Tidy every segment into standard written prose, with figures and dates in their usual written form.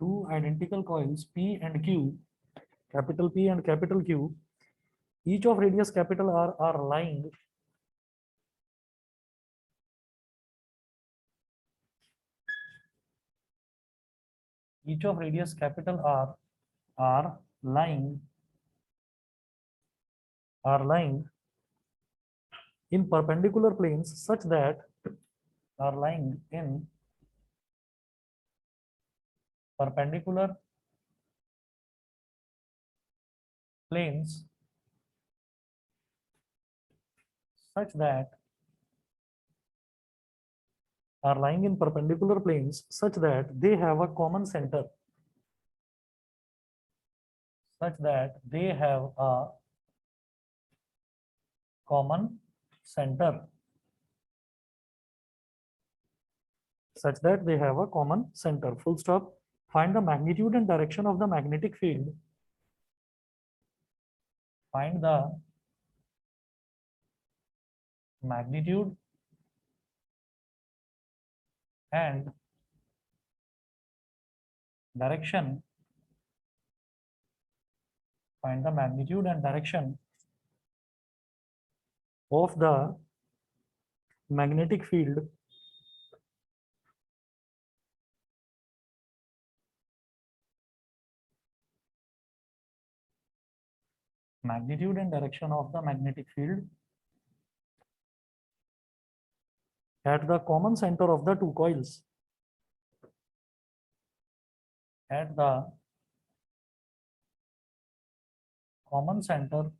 two identical coils P and Q, capital P and capital Q, each of radius capital R are lying each of radius capital R are lying in perpendicular planes such that are lying in perpendicular planes such that are lying in perpendicular planes such that they have a common center such that they have a common center such that they have a common center. Full stop. Find the magnitude and direction of the magnetic field. Find the magnitude and direction. Find the magnitude and direction of the magnetic field magnitude and direction of the magnetic field at the common center of the two coils. At the common center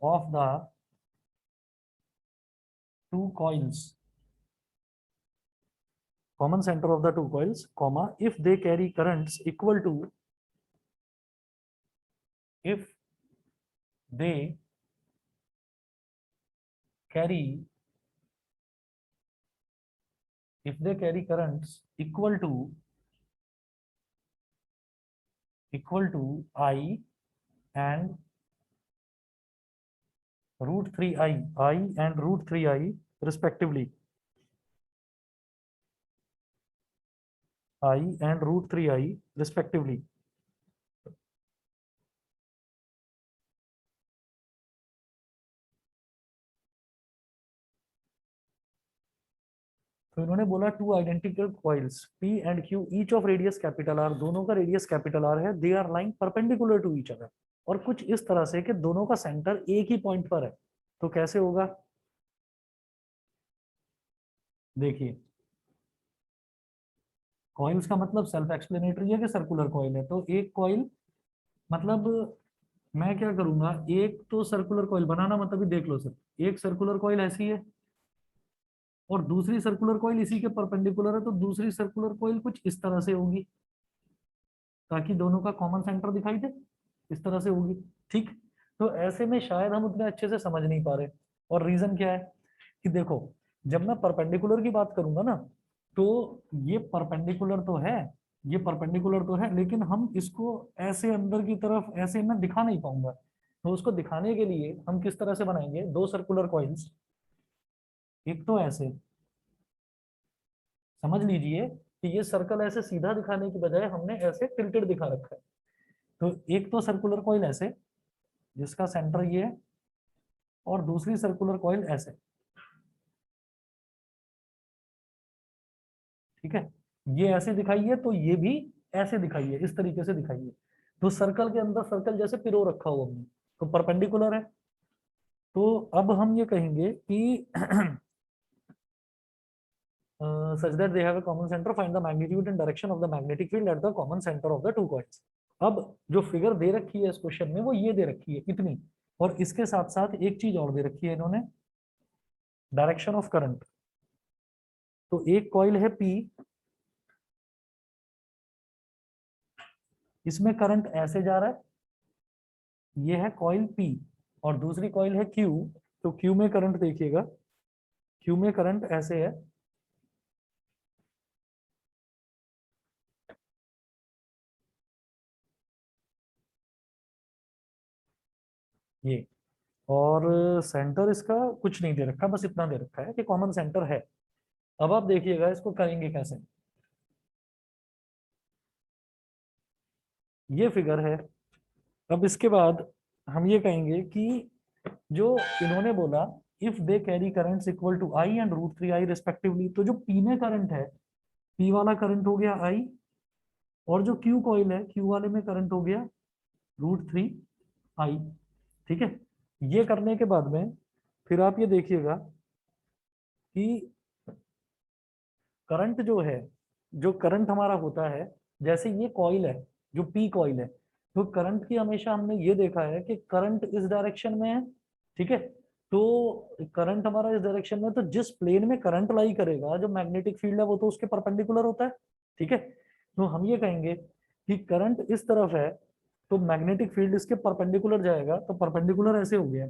of the two coils. Common center of the two coils, comma, if they carry currents equal to if they carry currents equal to I and root 3I and root 3I respectively. I and root 3I respectively. तो इन्होंने बोला two identical coils P and Q each of radius capital R, दोनों का radius capital R है, they are lying perpendicular to each other, और कुछ इस तरह से कि दोनों का सेंटर एक ही पॉइंट पर है। तो कैसे होगा, देखिए कॉइल्स का मतलब सेल्फ एक्सप्लेनेटरी है कि सर्कुलर कॉइल है, तो एक कॉइल मतलब मैं क्या करूंगा, एक तो सर्कुलर कॉइल बनाना मतलब ही देख लो सर, एक सर्कुलर कॉइल ऐसी है और दूसरी सर्कुलर कॉइल इसी के परपेंडिकुलर है, तो दूसरी सर्कुलर कॉइल कुछ इस तरह से होगी ताकि दोनों का कॉमन सेंटर दिखाई दे, इस तरह से होगी। ठीक, तो ऐसे में शायद हम उतने अच्छे से समझ नहीं पा रहे, और रीजन क्या है कि देखो जब मैं परपेंडिकुलर की बात करूंगा ना, तो ये परपेंडिकुलर तो है, ये परपेंडिकुलर तो है, लेकिन हम इसको ऐसे अंदर की तरफ ऐसे मैं दिखा नहीं पाऊंगा, तो उसको दिखाने के लिए हम किस तरह से बनाएंगे, दो सर्कुलर कॉइल्स, एक तो ऐसे समझ लीजिए कि ये सर्कल ऐसे सीधा दिखाने की बजाय हमने ऐसे टिल्टेड दिखा रखा है, तो एक तो सर्कुलर कॉइल ऐसे जिसका सेंटर ये है, और दूसरी सर्कुलर कॉइल ऐसे, ठीक है, ये ऐसे दिखाइए तो ये भी ऐसे दिखाइए, इस तरीके से दिखाइए, तो सर्कल के अंदर सर्कल जैसे पिरो रखा हुआ हमने, तो परपेंडिकुलर है। तो अब हम ये कहेंगे कि such that they have a common center, find the magnitude and direction of the magnetic field at the common center of the two coils. अब जो फिगर दे रखी है इस क्वेश्चन में वो ये दे रखी है इतनी, और इसके साथ साथ एक चीज और दे रखी है इन्होंने, डायरेक्शन ऑफ करंट। तो एक कॉइल है P, इसमें करंट ऐसे जा रहा है, ये है कॉइल P, और दूसरी कॉइल है Q, तो Q में करंट देखिएगा, Q में करंट ऐसे है, ये, और सेंटर इसका कुछ नहीं दे रखा, बस इतना दे रखा है कि कॉमन सेंटर है। अब आप देखिएगा इसको करेंगे कैसे। ये फिगर है। अब इसके बाद हम ये कहेंगे कि जो इन्होंने बोला if they carry currents equal to I and root three I respectively, तो जो पी में करंट है, पी वाला करंट हो गया आई, और जो क्यू कॉइल है क्यू वाले में करंट हो गया रूट थ्री आई। ठीक है। ये करने के बाद में फिर आप ये देखिएगा कि करंट जो है, जो करंट हमारा होता है, जैसे ये कॉइल है जो पी कॉइल है, तो करंट की हमेशा हमने ये देखा है कि करंट इस डायरेक्शन में है। ठीक है। तो करंट हमारा इस डायरेक्शन में, तो जिस प्लेन में करंट लाई करेगा जो मैग्नेटिक फील्ड है वो तो उसके परपेंडिकुलर होता है। ठीक है। तो हम ये कहेंगे कि करंट इस तरफ है तो मैग्नेटिक फील्ड इसके परपेंडिकुलर जाएगा, तो परपेंडिकुलर ऐसे हो गया,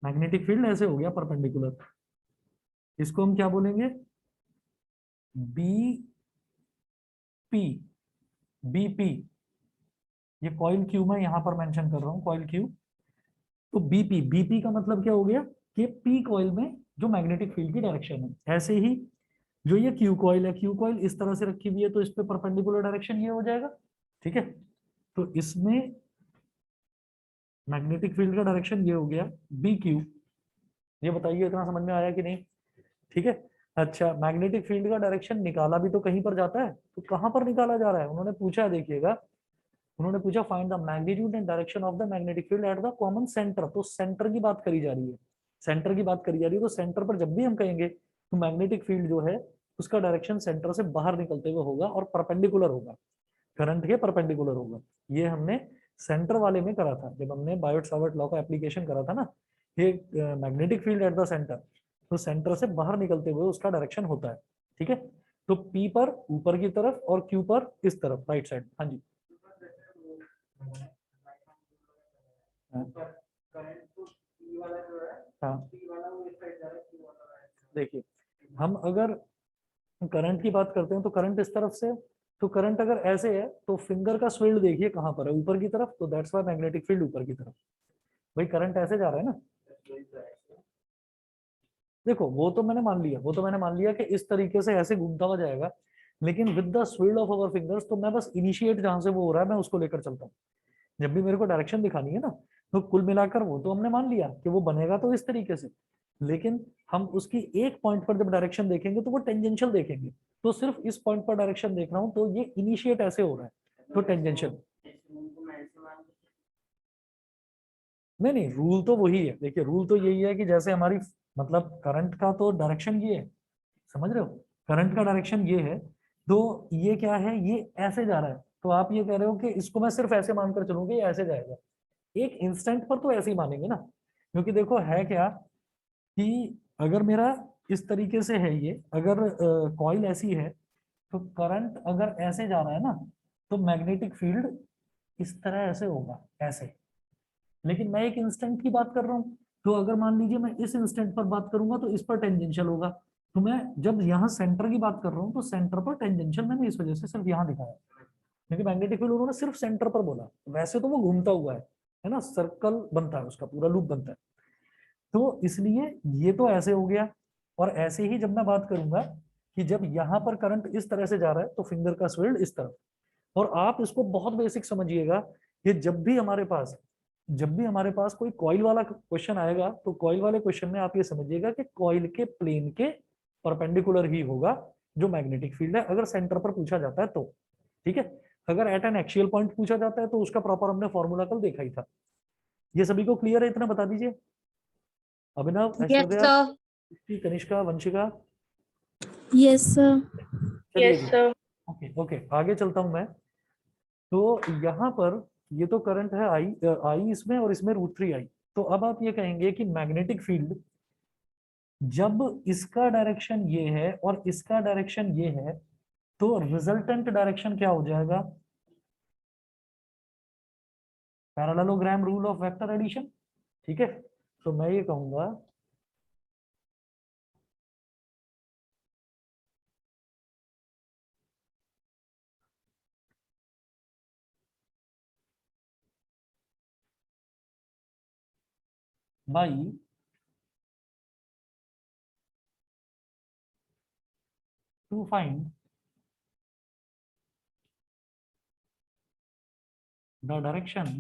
मैग्नेटिक फील्ड ऐसे हो गया परपेंडिकुलर। इसको हम क्या बोलेंगे, बी पी, बीपी। ये कॉइल क्यू मैं यहां पर मेंशन कर रहा हूं, कॉइल क्यू। तो बीपी, बीपी का मतलब क्या हो गया कि पी कॉइल में जो मैग्नेटिक फील्ड की डायरेक्शन है। ऐसे ही जो ये क्यू कॉइल है, क्यू कॉइल इस तरह से रखी हुई है तो इस पे परपेंडिकुलर डायरेक्शन ये हो जाएगा। ठीक है। तो इसमें मैग्नेटिक फील्ड का डायरेक्शन ये हो गया बी क्यू। ये बताइए इतना समझ में आया कि नहीं। ठीक है। अच्छा, मैग्नेटिक फील्ड का डायरेक्शन निकाला भी तो कहीं पर जाता है, तो कहां पर निकाला जा रहा है उन्होंने पूछा, देखिएगा। उन्होंने पूछा find the magnitude and direction of the magnetic field at the common centre, तो सेंटर की बात करी जा रही है। सेंटर की बात करी जा रही है, तो सेंटर पर जब भी हम कहेंगे तो मैग्नेटिक फील्ड जो है उसका डायरेक्शन सेंटर से बाहर निकलते हुए होगा और परपेंडिकुलर होगा, करंट के परपेंडिकुलर होगा। ये हमने सेंटर वाले में करा था जब हमने बायोट सावर्ट लॉ का एप्लीकेशन करा था ना। ये magnetic field at the centre, तो सेंटर से बाहर निकलते हुए उसका डायरेक्शन होता है। ठीक है। तो पी पर ऊपर की तरफ और क्यू पर इस तरफ राइट साइड। हाँ जी। हाँ। हाँ। देखिए, हम अगर करंट की बात करते हैं तो करंट इस तरफ से, तो करंट अगर ऐसे है तो फिंगर का स्विल्ड देखिए कहां पर है, ऊपर की तरफ, तो दैट्स व्हाई मैग्नेटिक फील्ड ऊपर की तरफ। भाई करंट ऐसे जा रहा है ना। देखो वो तो मैंने मान लिया, वो तो मैंने मान लिया कि इस तरीके से ऐसे घूमता हुआ जाएगा, लेकिन with the swirl of our fingers, तो मैं बस इनिशिएट जहां से वो हो रहा है मैं उसको लेकर चलता हूँ। जब भी मेरे को डायरेक्शन दिखानी है ना, तो कुल मिलाकर वो तो हमने मान लिया कि वो बनेगा तो इस तरीके से, लेकिन हम उसकी एक पॉइंट पर जब डायरेक्शन देखेंगे तो वो टेंजेंशियल देखेंगे। तो सिर्फ इस पॉइंट पर डायरेक्शन देख रहा हूँ तो ये इनिशिएट ऐसे हो रहा है, तो टेंजेंशियल। नहीं नहीं, रूल तो वही है। देखिए रूल तो यही है कि जैसे हमारी, मतलब करंट का तो डायरेक्शन ये है, समझ रहे हो, करंट का डायरेक्शन ये है, तो ये क्या है, ये ऐसे जा रहा है, तो आप ये कह रहे हो कि इसको मैं सिर्फ ऐसे मानकर चलूंगा ये ऐसे जाएगा। एक इंस्टेंट पर तो ऐसे ही मानेंगे ना, क्योंकि देखो है क्या कि अगर मेरा इस तरीके से है, ये अगर कॉइल ऐसी है, तो करंट अगर ऐसे जा रहा है ना, तो मैग्नेटिक फील्ड इस तरह ऐसे होगा, ऐसे। लेकिन मैं एक इंस्टेंट की बात कर रहा हूँ, तो अगर मान लीजिए मैं इस इंस्टेंट पर बात करूंगा तो इस पर टेंजेंशियल होगा। तो मैं जब यहाँ सेंटर की बात कर रहा हूँ तो सेंटर पर टेंजेंशियल मैंने इस वजह से सिर्फ यहाँ दिखाया, क्योंकि मैग्नेटिक फील्ड उन्होंने सिर्फ सेंटर पर बोला, वैसे तो वो घूमता हुआ है ना, सर्कल बनता है उसका, पूरा लूप बनता है। तो इसलिए ये तो ऐसे हो गया। और ऐसे ही जब मैं बात करूंगा कि जब यहाँ पर करंट इस तरह से जा रहा है तो फिंगर का स्विल्ड इस तरफ। और आप इसको बहुत बेसिक समझिएगा कि जब भी हमारे पास कोई कॉइल वाला क्वेश्चन आएगा तो कॉइल वाले क्वेश्चन में आप ये समझिएगा कि कॉइल के प्लेन के परपेंडिकुलर ही होगा जो मैग्नेटिक फील्ड है, अगर सेंटर पर पूछा जाता है तो। ठीक है। अगर एट एन एक्सियल पॉइंट पूछा जाता है तो उसका प्रॉपर हमने फॉर्मूला कल देखा ही था। ये सभी को क्लियर है, इतना बता दीजिए। अभिनव, Yes, Aishwarya, sir. Kanishka, Vanshika. Yes, sir. चलिए Yes, जी sir. ओके ओके, आगे चलता हूं मैं। तो यहाँ पर ये तो करंट है आई, आई इसमें और इसमें रूट थ्री आई। तो अब आप ये कहेंगे कि मैग्नेटिक फील्ड जब इसका डायरेक्शन ये है और इसका डायरेक्शन ये है, तो रिजल्टेंट डायरेक्शन क्या हो जाएगा, parallelogram rule of vector addition. ठीक है। तो मैं ये कहूंगा by to find the direction,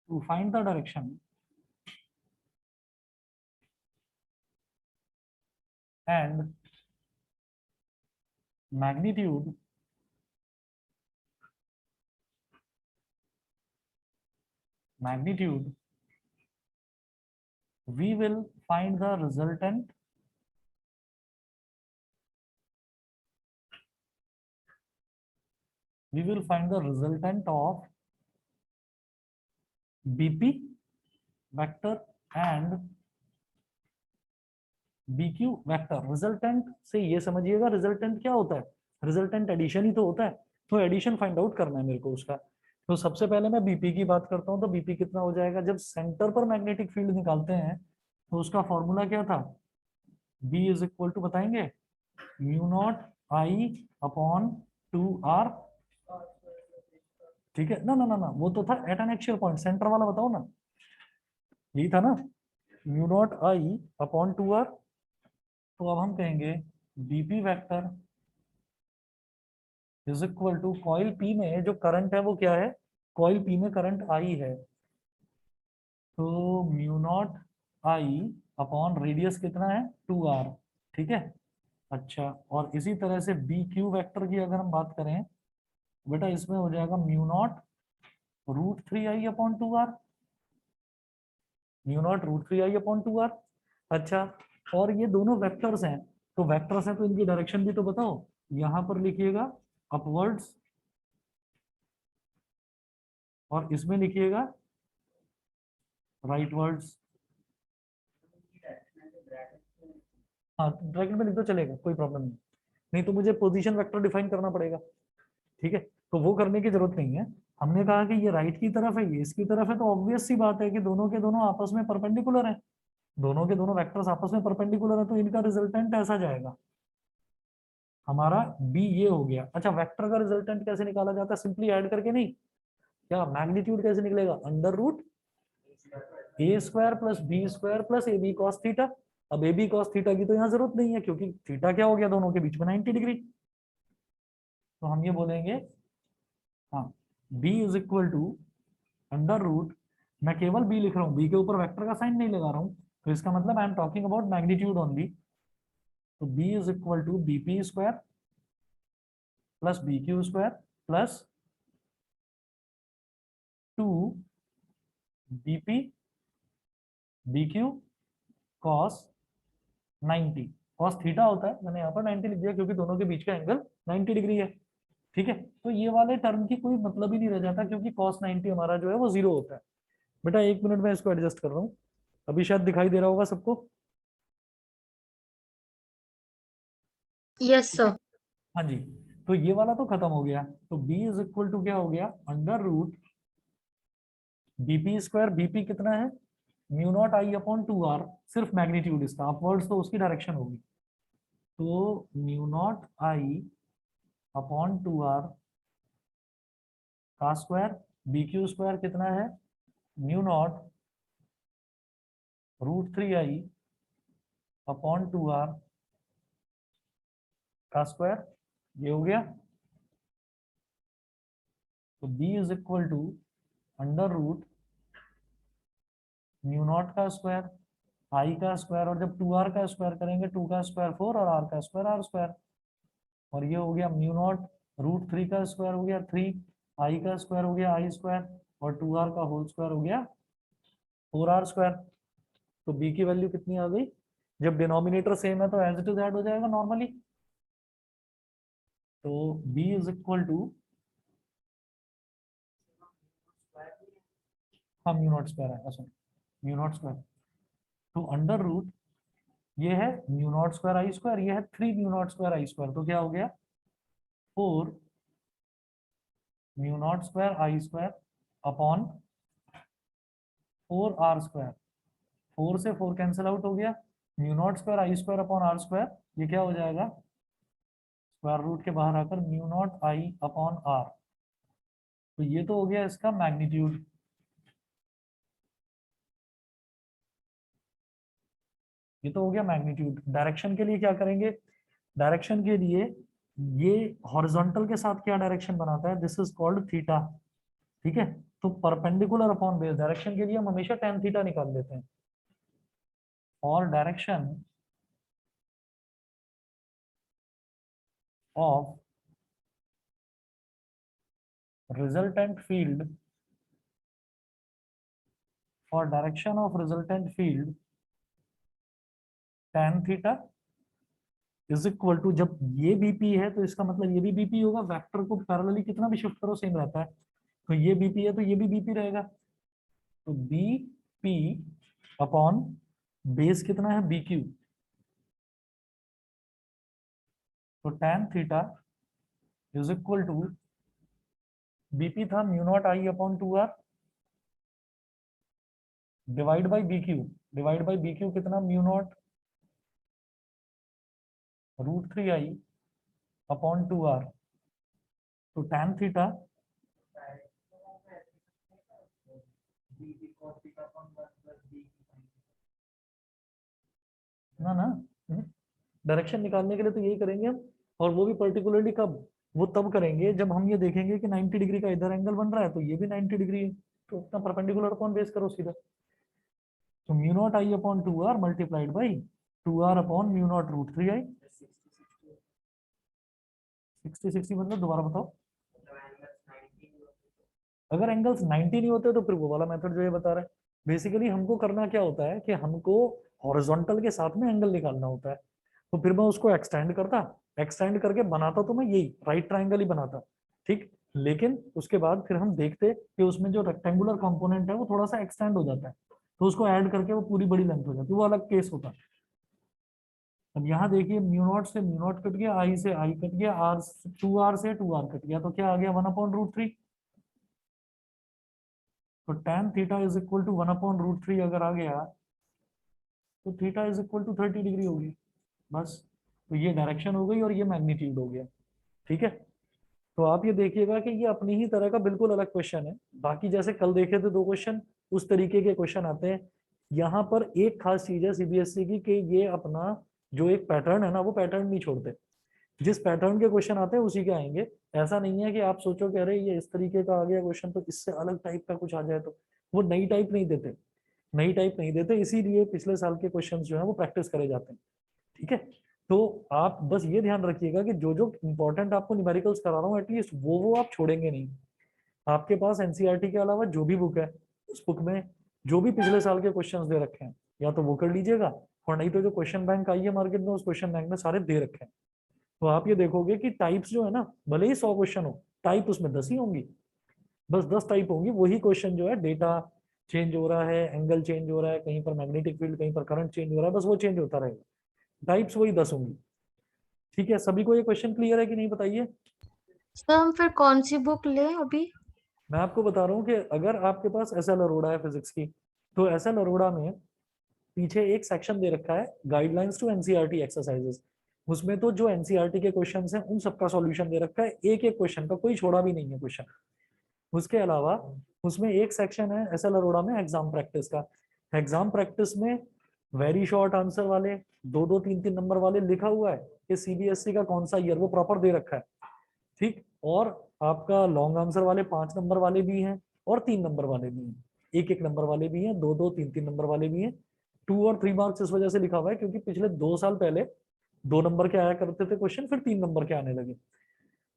to find the direction and magnitude we will find the resultant of BP vector and BQ vector. Resultant से ये समझिएगा रिजल्टेंट क्या होता है, रिजल्टेंट एडिशन ही तो होता है, तो एडिशन फाइंड आउट करना है मेरे को उसका। तो सबसे पहले मैं बीपी की बात करता हूँ, तो बीपी कितना हो जाएगा, जब सेंटर पर मैग्नेटिक फील्ड निकालते हैं तो उसका फॉर्मूला क्या था, बी इज इक्वल टू बताएंगे mu naught I upon 2r। ठीक है ना ना ना ना, वो तो था at an axial point, centre वाला बताओ ना, यही था ना, mu naught I upon 2r। तो अब हम कहेंगे BP vector is equal to coil P में जो करंट है वो क्या है, कॉइल पी में करंट आई है, तो mu naught I upon radius कितना है 2r। ठीक है, अच्छा, और इसी तरह से बी क्यू वैक्टर की अगर हम बात करें बेटा, इसमें हो जाएगा mu naught √3i upon 2r, mu naught √3i upon 2r। अच्छा, और ये दोनों वेक्टर्स हैं, तो वेक्टर्स हैं तो इनकी डायरेक्शन भी तो बताओ, यहां पर लिखिएगा अपवर्ड्स और इसमें लिखिएगा राइटवर्ड्स। हाँ, ब्रैकेट में लिख दो चलेगा, कोई प्रॉब्लम नहीं, नहीं तो मुझे पोजीशन वेक्टर डिफाइन करना पड़ेगा। ठीक है, तो वो करने की जरूरत नहीं है, हमने कहा कि ये राइट की तरफ है, ये इसकी तरफ है, तो ऑब्वियस सी बात है कि दोनों के दोनों आपस में परपेंडिकुलर है, दोनों के दोनों वेक्टर्स आपस में परपेंडिकुलर है, तो इनका रिजल्टेंट ऐसा जाएगा हमारा बी, ये हो गया। अच्छा, वेक्टर का रिजल्टेंट कैसे निकाला जाता है, सिंपली ऐड करके नहीं, क्या मैग्नीट्यूड कैसे निकलेगा, under root A square plus B square plus A B cos theta. अब ए बी कॉस थीटा की तो यहाँ जरूरत नहीं है क्योंकि थीटा क्या हो गया, दोनों के बीच में 90 डिग्री, तो हम ये बोलेंगे, हाँ, B is equal to under root, मैं केवल बी लिख रहा हूँ, बी के ऊपर वेक्टर का साइन नहीं लगा रहा हूँ, तो इसका मतलब I am talking about magnitude only, तो B is equal to B P square plus B Q square plus 2 B P B Q cos 90, cos theta होता है, मैंने यहाँ पर 90 लिख दिया क्योंकि दोनों के बीच का एंगल 90 डिग्री है। ठीक है, तो ये वाले टर्म की कोई मतलब ही नहीं रह जाता क्योंकि cos 90 हमारा जो है वो 0 होता है। बेटा एक मिनट में इसको एडजस्ट कर रहा हूँ, अभी शायद दिखाई दे रहा होगा सबको। Yes sir. हाँ जी, तो ये वाला तो खत्म हो गया, तो b इज इक्वल टू क्या हो गया, under root BP square, BP कितना है mu naught I upon 2r, सिर्फ मैग्नीट्यूड इसका, अपवर्ड्स तो उसकी डायरेक्शन होगी, तो mu naught I upon 2r का स्क्वायर, बी क्यू स्क्वायर कितना है mu naught √3i upon 2r का स्क्वायर, ये हो गया, तो b is equal to under root mu naught का स्क्वायर आई का स्क्वायर, और जब 2r का स्क्वायर करेंगे 2 का स्क्वायर 4 और r का स्क्वायर r स्क्वायर, और ये हो गया म्यू नॉट √3 का स्क्वायर हो गया 3, आई का स्क्वायर हो गया आई स्क्वायर, और 2r का होल स्क्वायर हो गया 4r स्क्वायर। तो b की वैल्यू कितनी आ गई, जब डिनोमिनेटर सेम है तो एज इट इज ऐड हो जाएगा नॉर्मली, तो b इज इक्वल टू, हाँ म्यू नॉट स्क्वायर है, अच्छा म्यू नॉट स्क्वायर, तो अंडर रूट ये है म्यू नॉट स्क्वायर आई स्क्वायर, ये है 3 म्यू नॉट स्क्वायर आई स्क्वायर, तो क्या हो गया 4 म्यू नॉट स्क्वायर आई स्क्वायर अपॉन 4r स्क्वायर, 4 से 4 कैंसिल आउट हो गया, म्यू नॉट स्क्वायर आई स्क्वायर अपॉन r स्क्वायर, ये क्या हो जाएगा स्क्वायर रूट के बाहर आकर mu naught I upon r, तो ये तो हो गया इसका मैग्नीट्यूड। ये तो हो गया मैग्नीट्यूड। डायरेक्शन के लिए क्या करेंगे? डायरेक्शन के लिए ये हॉरिजॉन्टल के साथ क्या डायरेक्शन बनाता है? This is called theta. ठीक है, तो परपेंडिकुलर अपॉन बेस डायरेक्शन के लिए हम हमेशा tan थीटा निकाल लेते हैं। और direction of resultant field, for direction of resultant field tan theta is equal to, जब ये बीपी है तो इसका मतलब ये भी बीपी होगा, वेक्टर को पैरेलली कितना भी शिफ्ट करो सेम रहता है, तो ये बीपी है तो ये भी बीपी रहेगा, तो बी पी अपॉन बेस कितना है बी क्यू, तो tan theta is equal to BP था mu naught I upon 2r divide by B Q, divide by B Q कितना mu naught √3i upon 2r, तो tan theta ना direction निकालने के लिए तो यही करेंगे हम, और वो भी पर्टिकुलरली कब? वो तब करेंगे जब हम ये देखेंगे कि 90 डिग्री का इधर एंगल बन रहा है तो ये भी 90 डिग्री है, तो अपना परपेंडिकुलर अपॉन बेस करो सीधा, तो mu naught I upon 2r multiplied by 2r upon mu naught √3i। 60 मतलब दोबारा बताओ। अगर एंगल्स 90 नहीं होते तो फिर वो वाला मेथड जो ये बता रहा है। बेसिकली हमको करना क्या होता है कि हमको हॉरिजॉन्टल के साथ में एंगल निकालना होता है, तो फिर मैं उसको एक्सटेंड करता, एक्सटेंड करके बनाता तो मैं यही राइट ट्राइंगल ही बनाता, ठीक। लेकिन उसके बाद फिर हम देखते कि उसमें जो रेक्टेंगुलर कंपोनेंट है वो थोड़ा सा एक्सटेंड हो जाता है, तो उसको ऐड करके वो पूरी बड़ी लेंथ हो जाती है, वो अलग केस होता है। अब यहाँ देखिए म्यू नॉट से म्यू नॉट कट गया, आई से आई कट गया, आर 2r से 2r कट गया, तो क्या आ गया 1/√3, तो tan theta is equal to 1/√3 अगर आ गया तो theta is equal to 30 degree होगी, बस। तो ये डायरेक्शन हो गई और ये मैग्नीट्यूड हो गया, ठीक है। तो आप ये देखिएगा कि ये अपनी ही तरह का बिल्कुल अलग क्वेश्चन है, बाकी जैसे कल देखे थे दो क्वेश्चन, उस तरीके के क्वेश्चन आते हैं। यहाँ पर एक खास चीज है सीबीएसई की कि ये अपना जो एक पैटर्न है ना वो पैटर्न नहीं छोड़ते, जिस पैटर्न के क्वेश्चन आते हैं उसी के आएंगे। ऐसा नहीं है कि आप सोचो कि अरे ये इस तरीके का आ गया क्वेश्चन तो इससे अलग टाइप का कुछ आ जाए, तो वो नई टाइप नहीं देते, नई टाइप नहीं देते, इसीलिए पिछले साल के क्वेश्चन जो है वो प्रैक्टिस करे जाते हैं, ठीक है। तो आप बस ये ध्यान रखिएगा कि जो जो इंपॉर्टेंट आपको न्यूमेरिकल्स करा रहा हूँ एटलीस्ट वो आप छोड़ेंगे नहीं। आपके पास एनसीईआरटी के अलावा जो भी बुक है उस बुक में जो भी पिछले साल के क्वेश्चंस दे रखे हैं या तो वो कर लीजिएगा, और नहीं तो जो क्वेश्चन बैंक आई है मार्केट में उस क्वेश्चन बैंक में सारे दे रखे हैं। तो आप ये देखोगे कि टाइप्स जो है ना, भले ही 100 क्वेश्चन हो, टाइप उसमें 10 ही होंगी, बस 10 टाइप होंगी। वही क्वेश्चन जो है डेटा चेंज हो रहा है, एंगल चेंज हो रहा है, कहीं पर मैग्नेटिक फील्ड, कहीं पर करंट चेंज हो रहा है, बस वो चेंज होता रहेगा, टाइप्स वही 10 होंगी, ठीक है। सभी को ये क्वेश्चन क्लियर है कि नहीं बताइए? सर हम फिर कौन सी बुक लें अभी? मैं आपको बता रहा हूँ कि अगर आपके पास एसएल अरोड़ा है फिजिक्स की, तो एसएल अरोड़ा में पीछे एक सेक्शन दे रखा है गाइडलाइंस टू एनसीईआरटी एक्सरसाइजेस, उसमें तो जो एनसीईआरटी के क्वेश्चंस हैं उन सबका सॉल्यूशन दे रखा है, एक एक क्वेश्चन का, कोई छोड़ा भी नहीं है क्वेश्चन। उसके अलावा उसमें एक सेक्शन है एसएल अरोड़ा में एग्जाम प्रैक्टिस का, एग्जाम प्रैक्टिस में वेरी शॉर्ट आंसर वाले 2-2 3-3 नंबर वाले लिखा हुआ है कि सीबीएसई का कौन सा ईयर वो प्रॉपर दे रखा है, ठीक। और आपका लॉन्ग आंसर वाले 5 नंबर वाले भी हैं और 3 नंबर वाले भी हैं, 1-1 नंबर वाले भी हैं, 2-2 3-3 नंबर वाले भी हैं। 2 और 3 मार्क्स इस वजह से लिखा हुआ है क्योंकि पिछले 2 साल पहले 2 नंबर के आया करते थे क्वेश्चन, फिर 3 नंबर के आने लगे।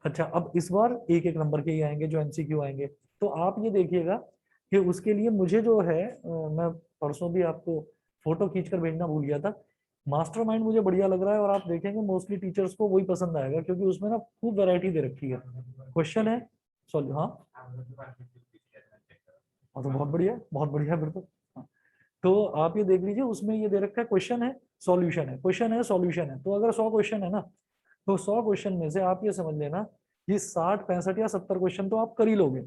अच्छा, अब इस बार 1-1 नंबर के ही आएंगे जो एमसीक्यू आएंगे। तो आप ये देखिएगा कि उसके लिए मुझे जो है मैं परसों भी आपको फोटो खींच कर भेजना भूल गया था, मास्टरमाइंड मुझे बढ़िया लग रहा है, और आप देखेंगे मोस्टली टीचर्स को वही पसंद आएगा क्योंकि उसमें ना खूब वैरायटी दे रखी है, क्वेश्चन है सॉरी। हाँ तो बहुत बढ़िया, बहुत बढ़िया, बिल्कुल। हाँ, तो आप ये देख लीजिए उसमें ये दे रखा है क्वेश्चन है सॉल्यूशन है, क्वेश्चन है सॉल्यूशन है, तो अगर 100 क्वेश्चन है ना, तो 100 क्वेश्चन में से आप ये समझ लेना ये 60 65 या 70 क्वेश्चन तो आप कर ही लोगे,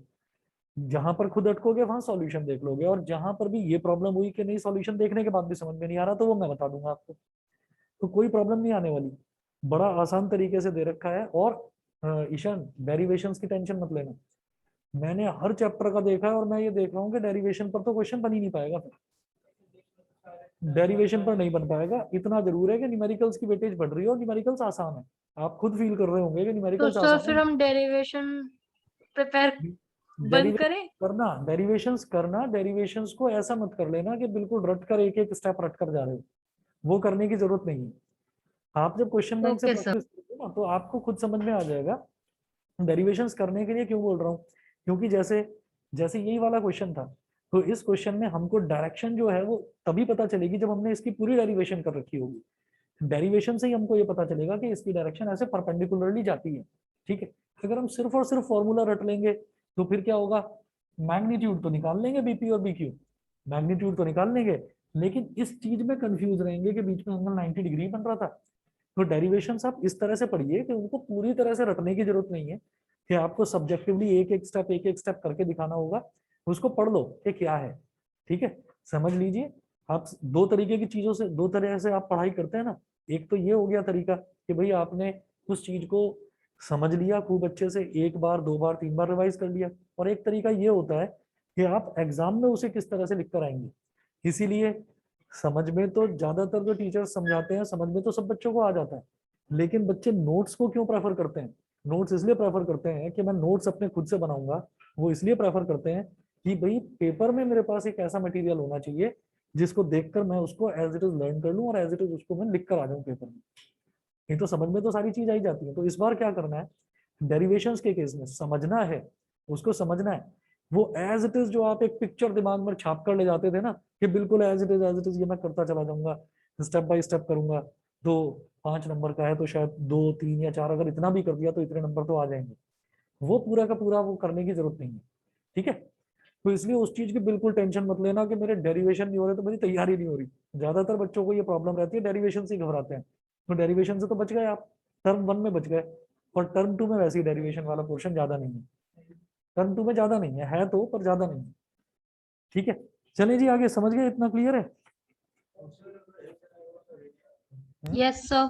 जहां पर खुद अटकोगे वहां सॉल्यूशन देख लोगे, और जहां पर भी ये प्रॉब्लम हुई कि नहीं सॉल्यूशन देखने के बाद भी समझ में नहीं आ रहा तो वो मैं बता दूंगा आपको, तो कोई प्रॉब्लम नहीं आने वाली, बड़ा आसान तरीके से दे रखा है। और ईशान डेरिवेशंस की टेंशन मत लेना, मैंने हर चैप्टर का देखा है और मैं ये देख रहा हूँ कि डेरिवेशन पर तो क्वेश्चन बन ही नहीं पाएगा फिर। डेरिवेशन पर नहीं बन पाएगा। इतना जरूर है कि न्यूमेरिकल्स की वेटेज बढ़ रही है और न्यूमेरिकल्स आसान है। आप खुद फील कर रहे होंगे कि तो न्यूमेरिकल्स सर आसान फिर है। हम डेरिवेशन प्रिपेयर बंद डेरिवेशन करें? करना, डेरिवेशंस करना, डेरिवेशंस को ऐसा मत कर लेना कि बिल्कुल रट कर एक एक स्टेप रट कर जा रहे हो, वो करने की जरूरत नहीं है। आप जब क्वेश्चन बैंक से ओके सर। प्रैक्टिस करोगे ना तो आपको खुद समझ में आ जाएगा। डेरिवेशंस करने के लिए क्यों बोल रहा हूँ, क्योंकि जैसे जैसे यही वाला क्वेश्चन था, तो इस क्वेश्चन में हमको डायरेक्शन जो है वो तभी पता चलेगी जब हमने इसकी पूरी डेरिवेशन कर रखी होगी। डेरिवेशन से ही हमको ये पता चलेगा कि इसकी डायरेक्शन ऐसे परपेंडिकुलरली जाती है। ठीक है, अगर हम सिर्फ और सिर्फ फॉर्मूला रट लेंगे तो फिर क्या होगा, मैग्नीट्यूड तो निकाल लेंगे बीपी और बीक्यू, मैग्नीट्यूड तो निकाल लेंगे, लेकिन इस चीज में कंफ्यूज रहेंगे कि बीच में एंगल 90 डिग्री बन रहा था। तो डेरिवेशन आप इस तरह से पढ़िए कि उनको पूरी तरह से रटने की जरूरत नहीं है, कि आपको सब्जेक्टिवली एक एक स्टेप करके दिखाना होगा। उसको पढ़ लो कि क्या है। ठीक है, समझ लीजिए। आप दो तरीके की चीजों से, दो तरह से आप पढ़ाई करते हैं ना। एक तो ये हो गया तरीका कि भाई आपने उस चीज को समझ लिया खूब अच्छे से, एक बार दो बार तीन बार रिवाइज कर लिया। और एक तरीका ये होता है कि आप एग्जाम में उसे किस तरह से लिख कर आएंगे। इसीलिए समझ में तो ज्यादातर जो टीचर्स समझाते हैं, समझ में तो सब बच्चों को आ जाता है, लेकिन बच्चे नोट्स को क्यों प्रेफर करते हैं? नोट्स इसलिए प्रेफर करते हैं कि मैं नोट्स अपने खुद से बनाऊंगा। वो इसलिए प्रेफर करते हैं कि भाई पेपर में मेरे पास एक ऐसा मटेरियल होना चाहिए जिसको देखकर मैं उसको एज इट इज लर्न कर लूं और एज इट इज उसको मैं लिख कर आ जाऊं पेपर में। नहीं तो समझ में तो सारी चीज आई जाती है। तो इस बार क्या करना है, डेरिवेशंस के केस में समझना है, उसको समझना है। वो एज इट इज जो आप एक पिक्चर दिमाग में छाप कर ले जाते थे ना, कि बिल्कुल एज इट इज ये मैं करता चला जाऊंगा, स्टेप बाय स्टेप करूंगा। तो 5 नंबर का है तो शायद 2 3 या 4, अगर इतना भी कर दिया तो इतने नंबर तो आ जाएंगे। वो पूरा का पूरा वो करने की जरूरत नहीं है। ठीक है, तो इसलिए उस चीज की बिल्कुल टेंशन मत लेना कि मेरे डेरिवेशन नहीं हो रहे तो मेरी तैयारी नहीं हो रही। ज्यादातर बच्चों को ये प्रॉब्लम रहती है, डेरिवेशन से ही घबराते हैं। तो डेरिवेशन से तो बच गए आप, टर्म 1 में बच गए। और टर्म 2 में वैसे ही डेरिवेशन वाला पोर्शन ज्यादा नहीं है, टर्म 2 में ज्यादा नहीं है तो, पर ज्यादा नहीं है। ठीक है, चलिए जी आगे, समझ गए, इतना क्लियर है? हम्म? Yes sir.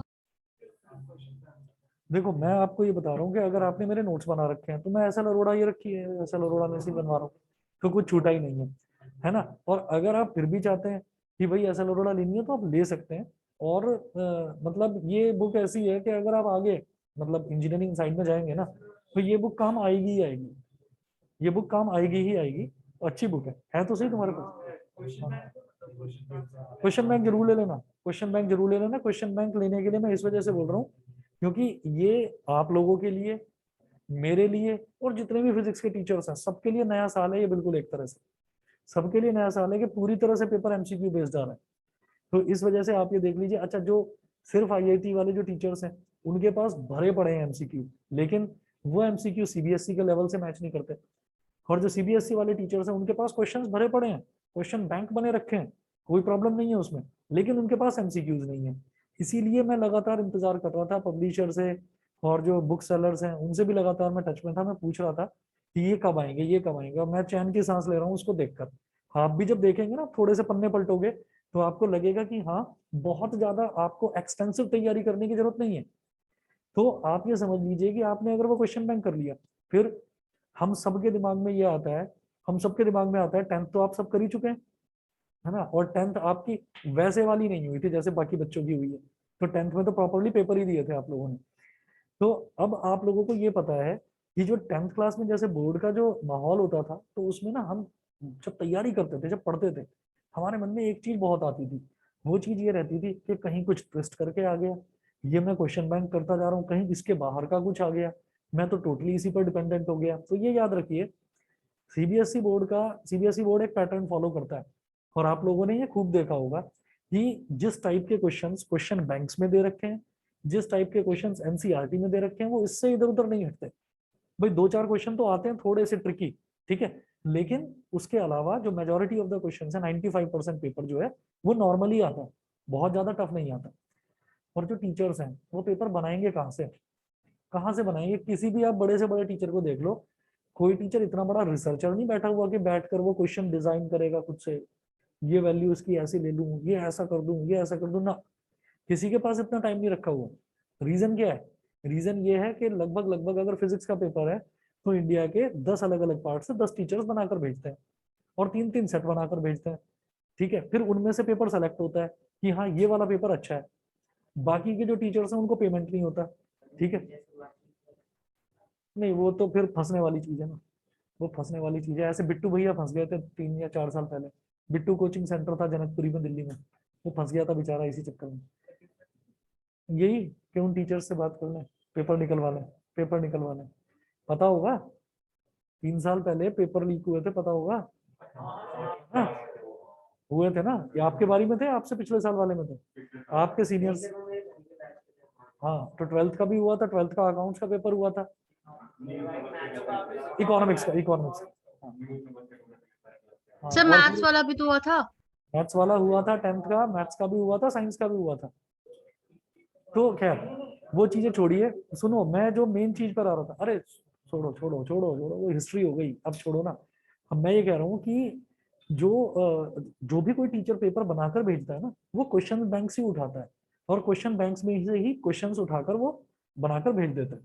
देखो मैं आपको ये बता रहा हूँ कि अगर आपने मेरे नोट्स बना रखे हैं तो मैं ऐसा अरोड़ा ये रखी है, ऐसा अरोड़ा में से बनवा रहा हूँ, तो कुछ छूटा ही नहीं है ना। और अगर आप फिर भी चाहते हैं कि भाई ऐसा अरोड़ा लेनी है तो आप ले सकते हैं। और मतलब ये बुक ऐसी है कि अगर आप आगे मतलब इंजीनियरिंग साइड में जाएंगे ना, तो ये बुक काम आएगी ही आएगी, ये बुक काम आएगी ही आएगी। अच्छी बुक है तो सही तुम्हारे पास। क्वेश्चन बैंक जरूर ले लेना, क्वेश्चन बैंक जरूर ले लेना। क्वेश्चन बैंक लेने के लिए मैं इस वजह से बोल रहा हूँ क्योंकि ये आप लोगों के लिए, मेरे लिए और जितने भी फिजिक्स के टीचर्स हैं सबके लिए नया साल है ये, बिल्कुल एक तरह से सबके लिए नया साल है कि पूरी तरह से पेपर एमसीक्यू बेस्ड आ रहा है। तो इस वजह से आप ये देख लीजिए। अच्छा, जो सिर्फ आईआईटी वाले जो टीचर्स हैं उनके पास भरे पड़े हैं एमसीक्यू, लेकिन वो एमसीक्यू सीबीएसई के लेवल से मैच नहीं करते। और जो सीबीएसई वाले टीचर्स हैं उनके पास क्वेश्चंस भरे पड़े हैं, क्वेश्चन बैंक बने रखे हैं, कोई प्रॉब्लम नहीं है उसमें, लेकिन उनके पास एमसीक्यूज नहीं है। इसीलिए मैं लगातार इंतजार कर रहा था पब्लिशर से, और जो बुक सेलर्स हैं उनसे भी लगातार मैं टच में था। मैं पूछ रहा था कि ये कब आएंगे, ये कब आएंगे, और मैं चैन की सांस ले रहा हूँ उसको देखकर। आप भी जब देखेंगे ना, थोड़े से पन्ने पलटोगे तो आपको लगेगा कि हाँ, बहुत ज्यादा आपको एक्सटेंसिव तैयारी करने की जरूरत नहीं है। तो आप ये समझ लीजिए कि आपने अगर वो क्वेश्चन बैंक कर लिया, फिर हम सबके दिमाग में ये आता है, हम सबके दिमाग में आता है 10th तो आप सब कर ही चुके हैं, है ना। और 10th आपकी वैसे वाली नहीं हुई थी जैसे बाकी बच्चों की हुई है। तो 10th में तो प्रॉपरली पेपर ही दिए थे आप लोगों ने। तो अब आप लोगों को ये पता है कि जो 10th क्लास में जैसे बोर्ड का जो माहौल होता था, तो उसमें ना हम जब तैयारी करते थे, जब पढ़ते थे, हमारे मन में एक चीज बहुत आती थी। वो चीज ये रहती थी कि कहीं कुछ ट्विस्ट करके आ गया, ये मैं क्वेश्चन बैंक करता जा रहा हूँ, कहीं इसके बाहर का कुछ आ गया, मैं तो टोटली इसी पर डिपेंडेंट हो गया। तो ये याद रखिए, सीबीएसई बोर्ड एक पैटर्न फॉलो करता है। और आप लोगों ने ये खूब देखा होगा कि जिस टाइप के क्वेश्चंस क्वेश्चन बैंक्स में दे रखे हैं, जिस टाइप के क्वेश्चंस एनसीईआरटी में दे रखे हैं, वो इससे इधर उधर नहीं हटते। भाई 2 4 क्वेश्चन तो आते हैं थोड़े से ट्रिकी, ठीक है, लेकिन उसके अलावा जो मेजोरिटी ऑफ द क्वेश्चन है, 95% पेपर जो है वो नॉर्मली आता है, बहुत ज्यादा टफ नहीं आता। और जो टीचर्स हैं वो पेपर बनाएंगे कहाँ से, कहाँ से बनाएंगे? किसी भी आप बड़े से बड़े टीचर को देख लो, कोई टीचर इतना बड़ा रिसर्चर नहीं बैठा हुआ कि बैठकर वो क्वेश्चन डिजाइन करेगा खुद से, ये वैल्यू इसकी ऐसी ले लूं, ये ऐसा कर दूं, ये ऐसा कर दूं ना। किसी के पास इतना टाइम नहीं रखा हुआ। रीजन क्या है? रीजन ये है कि लगभग लगभग अगर फिजिक्स का पेपर है तो इंडिया के 10 अलग अलग पार्ट से 10 टीचर्स बनाकर भेजते हैं, और 3 3 सेट बनाकर भेजते हैं। ठीक है, फिर उनमें से पेपर सेलेक्ट होता है कि हाँ ये वाला पेपर अच्छा है, बाकी के जो टीचर्स हैं उनको पेमेंट नहीं होता। ठीक है, नहीं वो तो फिर फंसने वाली चीज है ना, वो फंसने वाली चीज है। ऐसे बिट्टू भैया फंस गए थे 3 या 4 साल पहले। बिट्टू कोचिंग सेंटर था जनकपुरी में दिल्ली में, वो फंस गया था बेचारा इसी चक्कर में। यही कि उन टीचर्स से बात कर लें, पेपर निकलवा लें, पेपर निकलवा लें। पता होगा 3 साल पहले पेपर लीक हुए थे, पता होगा। हाँ, हुए थे ना, ये आपके बारी में थे, आपसे पिछले साल वाले में थे, आपके सीनियर्स। हाँ, तो 12th का भी हुआ था, 12th का अकाउंट्स का पेपर हुआ था, इकोनॉमिक्स का, इकोनॉमिक्स का। हाँ, सर और मैथ्स फिर वाला भी तो हुआ था। मैथ्स वाला हुआ था, 10th का मैथ्स का भी हुआ था, साइंस का भी हुआ था। तो खैर वो चीजें छोड़िए, सुनो मैं जो मेन चीज पर आ रहा था, अरे छोड़ो छोड़ो छोड़ो छोड़ो, वो हिस्ट्री हो गई, अब छोड़ो ना। अब मैं ये कह रहा हूँ कि जो भी कोई टीचर पेपर बनाकर भेजता है ना, वो क्वेश्चन बैंक से ही उठाता है, और क्वेश्चन बैंक में से ही क्वेश्चंस उठाकर वो बनाकर भेज देता है।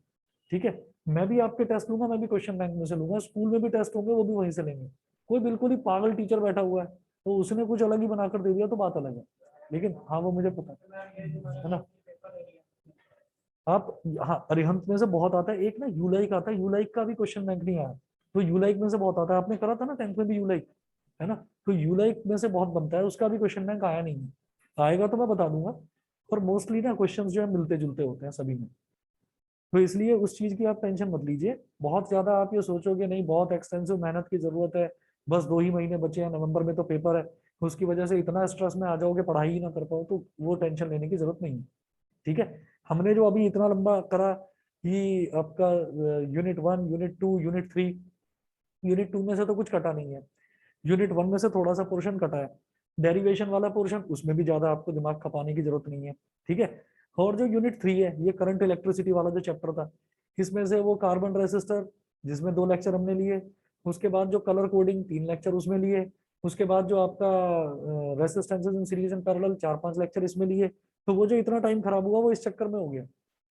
ठीक है, मैं भी आपके टेस्ट लूंगा, मैं भी क्वेश्चन बैंक में से लूंगा, स्कूल में भी टेस्ट होंगे वो भी वहीं से लेंगे। कोई बिल्कुल ही पागल टीचर बैठा हुआ है तो उसने कुछ अलग ही बनाकर दे दिया तो बात अलग है, लेकिन हाँ वो मुझे पता है ना। आप, हाँ अरिहंत में से बहुत आता है, एक ना यूलाइक आता है, यूलाइक का भी क्वेश्चन बैंक नहीं आया, तो यूलाइक में से बहुत आता है, आपने करा था ना 10th में भी यूलाइक, है ना। तो यूलाइक में से बहुत बनता है, उसका भी क्वेश्चन बैंक आया नहीं है, आएगा तो मैं बता दूंगा। पर मोस्टली ना क्वेश्चंस जो है मिलते जुलते होते हैं सभी में, तो इसलिए उस चीज की आप टेंशन मत लीजिए बहुत ज्यादा। आप ये सोचोगे नहीं बहुत एक्सटेंसिव मेहनत की जरूरत है, बस 2 ही महीने बचे हैं, नवंबर में तो पेपर है, उसकी वजह से इतना स्ट्रेस में आ जाओगे पढ़ाई ही ना कर पाओ, तो वो टेंशन लेने की जरूरत नहीं है। ठीक है, हमने जो अभी इतना लंबा करा कि आपका यूनिट 1, यूनिट 2, यूनिट 3, यूनिट 2 में से तो कुछ कटा नहीं है, यूनिट 1 में से थोड़ा सा पोर्शन कटा है, डेरिवेशन वाला पोर्शन, उसमें भी ज्यादा आपको दिमाग खपाने की जरूरत नहीं है। ठीक है, और जो यूनिट 3 है, ये करंट इलेक्ट्रिसिटी वाला जो चैप्टर था, इसमें से वो कार्बन रेसिस्टर, जिसमें 2 लेक्चर हमने लिए, उसके बाद जो कलर कोडिंग 3 लेक्चर उसमें लिए, उसके बाद जो आपका resistances in series and parallel 4-5 lecture इसमें लिए। तो वो जो इतना टाइम खराब हुआ वो इस चक्कर में हो गया,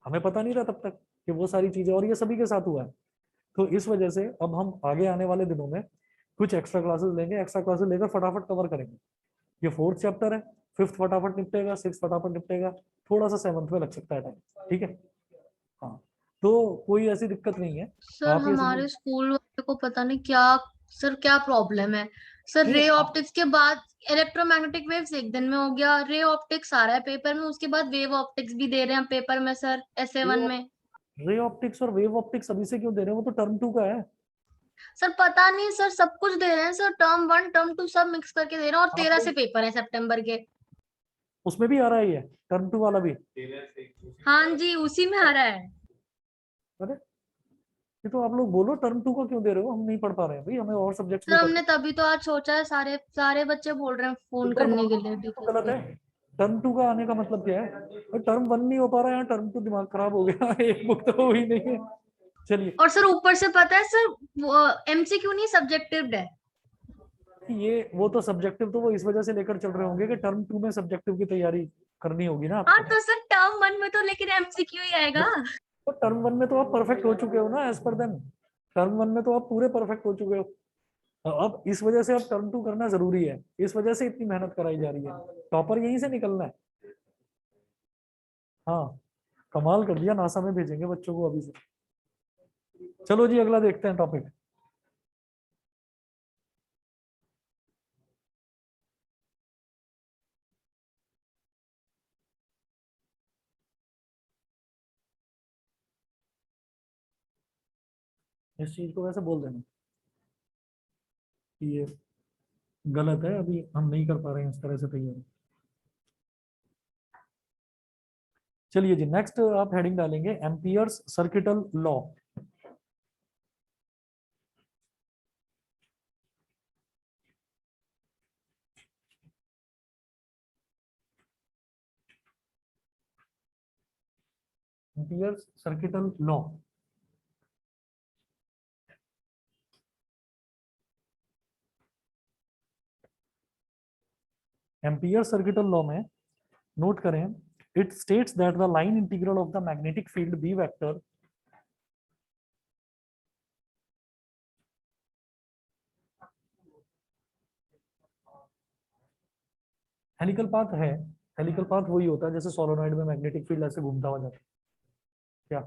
हमें पता नहीं था तब तक कि वो सारी चीजें, और ये सभी के साथ हुआ है। तो इस वजह से अब हम आगे आने वाले दिनों में कुछ एक्स्ट्रा क्लासेस लेंगे, एक्स्ट्रा क्लासेस लेकर फटाफट कवर करेंगे। ये 4th चैप्टर है, 5th फटाफट निपटेगा, 6th फटाफट निपटेगा, थोड़ा सा 7th में लग सकता है टाइम। ठीक है, हाँ, तो कोई ऐसी दिक्कत नहीं है, सर आप ये समझ। हमारे स्कूल वाले को पता नहीं क्या, सर क्या प्रॉब्लम है। सर नहीं रे नहीं, ऑप्टिक्स के बाद इलेक्ट्रोमैग्नेटिक वेव्स एक दिन में हो गया, रे ऑप्टिक्स आ रहा है पेपर में, उसके बाद वेव ऑप्टिक्स भी दे रहे हैं पेपर में सर SA1 में। रे ऑप्टिक्स और वेव ऑप्टिक्स अभी से क्यों दे रहे हैं, वो तो टर्म 2 का है। सर पता नहीं सर, सब कुछ दे रहे हैं सर, टर्म 1 टर्म 2 सब मिक्स करके दे रहे हैं, और आप 13 से लोग पेपर है सितंबर के। उसमें भी आ रहा है ये टर्म 2 वाला भी। हाँ जी उसी में आ रहा है। अरे ये तो आप लोग बोलो टर्म 2 का क्यों दे रहे हो, हम नहीं पढ़ पा रहे हैं भाई, हमें और सब्जेक्ट्स सर भी हमने करने तभी तो आज सोचा है, सारे सारे बच्चे बोल रहे हैं हैं। फोन ऊपर करने के बोलो, लिए ये तो टीचर गलत से। है। टर्म 2 का आने का मतलब क्या है, और टर्म 1 नहीं हो पा रहा है, टर्म 2 दिमाग खराब हो गया एक बुक तो हो ही नहीं है। चलिए, और सर ऊपर से पता है सर, MCQ नहीं सब्जेक्टिव है। ये वो तो सब्जेक्टिव तो वो इस वजह से लेकर चल रहे होंगे कि टर्म 2 में सब्जेक्टिव की तैयारी करनी होगी ना हाँ आपको। तो सर टर्म 1 में तो लेकिन MCQ ही आएगा। तो टर्म 1 में तो आप परफेक्ट हो चुके हो ना, एज पर देम। टर्म 1 में तो आप पूरे परफेक्ट हो चुके हो, अब इस वजह से अब टर्म 2 करना जरूरी है, इस वजह से इतनी मेहनत कराई जा रही है, टॉपर यहीं से निकलना है। हाँ, कमाल कर दिया, नासा में भेजेंगे बच्चों को अभी से। चलो जी अगला देखते हैं टॉपिक। इस चीज को वैसे बोल देना कि ये गलत है, अभी हम नहीं कर पा रहे हैं इस तरह से तैयारी। चलिए जी, नेक्स्ट आप हेडिंग डालेंगे Ampere's circuital law. Ampere's circuital law. Ampere circuital law में नोट करें, it states that the line integral of the magnetic field B vector helical path है, हेलिकल पाथ वही होता है जैसे सोलोनॉइड में मैग्नेटिक फील्ड ऐसे घूमता हुआ जाता है। क्या?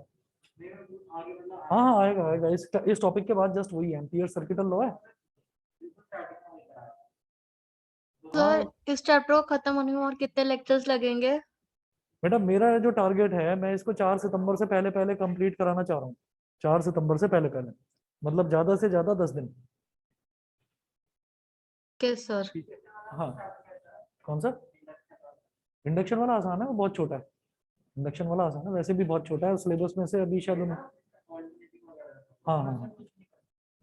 हाँ हाँ, आएगा आएगा, इस टॉपिक के बाद जस्ट वही एम्पियर सर्किटल लॉ है। सर हाँ इस चैप्टर को खत्म होने में और कितने लेक्चर्स लगेंगे? बेटा, मेरा जो टारगेट है, मैं इसको 4 सितंबर से पहले पहले कंप्लीट कराना चाह रहा हूँ। 4 सितंबर से पहले पहले, मतलब ज्यादा से ज्यादा 10 दिन। किस सर? ठीक है। हाँ। कौन सा? इंडक्शन वाला आसान है, वो बहुत छोटा है। इंडक्शन वाला आसान है, वैसे भी बहुत छोटा है सिलेबस में से अभी शायद हाँ हाँ हाँ,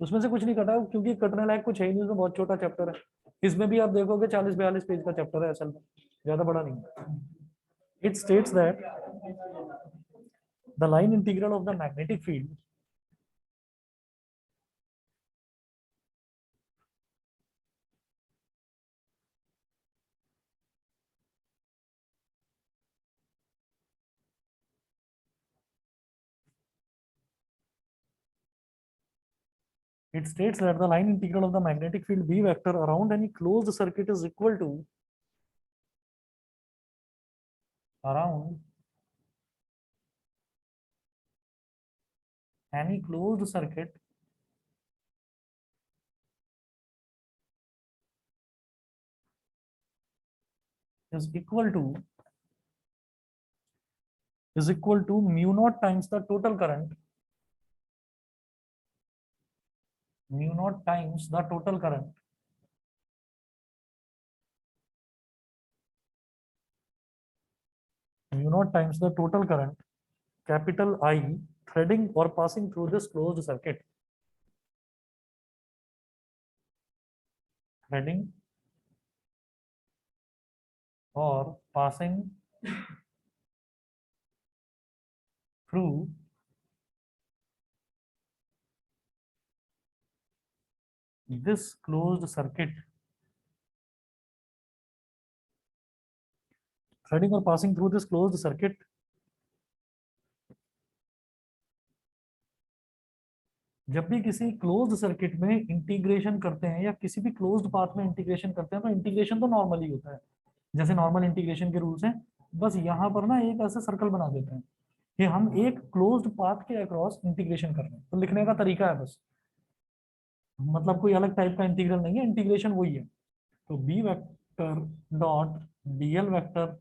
उसमें से कुछ नहीं कटा है, क्योंकि कटने लायक कुछ है ही नहीं, उसमें बहुत छोटा चैप्टर है। इसमें भी आप देखोगे 40-42 पेज का चैप्टर है असल में, ज्यादा बड़ा नहीं है। It states that the line integral of the magnetic field it states that the line integral of the magnetic field B vector around any closed circuit is equal to around any closed circuit is equal to mu naught times the total current, mu naught times the total current mu naught times the total current capital I threading or passing through this closed circuit, threading or passing through this closed circuit, threading or passing through this closed circuit जब भी किसी closed circuit में integration करते हैं या किसी भी closed path में इंटीग्रेशन करते हैं, तो इंटीग्रेशन तो नॉर्मली होता है, जैसे नॉर्मल इंटीग्रेशन के रूल्स हैं। बस यहाँ पर ना एक ऐसा सर्कल बना देते हैं कि हम एक क्लोज्ड पाथ के अक्रॉस इंटीग्रेशन कर रहे हैं, तो लिखने का तरीका है बस, मतलब कोई अलग टाइप का इंटीग्रल नहीं है, इंटीग्रेशन वही है। तो B vector dot DL vector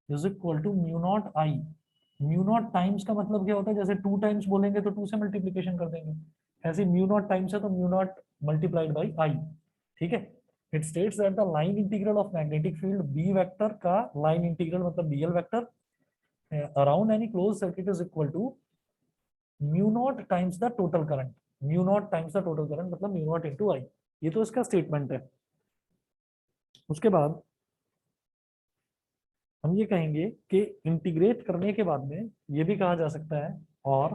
is equal to mu naught I. Mu naught times का मतलब क्या होता है, जैसे 2 टाइम्स बोलेंगे तो 2 से मल्टीप्लीकेशन कर देंगे, ऐसे म्यू नॉट टाइम्स है तो mu naught multiplied by I. ठीक है। It states that the line integral of magnetic field B vector का लाइन इंटीग्रल मतलब DL vector around any close circuit is equal to mu naught times the total current. Mu naught times the total current मतलब mu naught into I. ये तो इसका statement है। उसके बाद हम ये कहेंगे कि इंटीग्रेट करने के बाद में ये भी कहा जा सकता है, और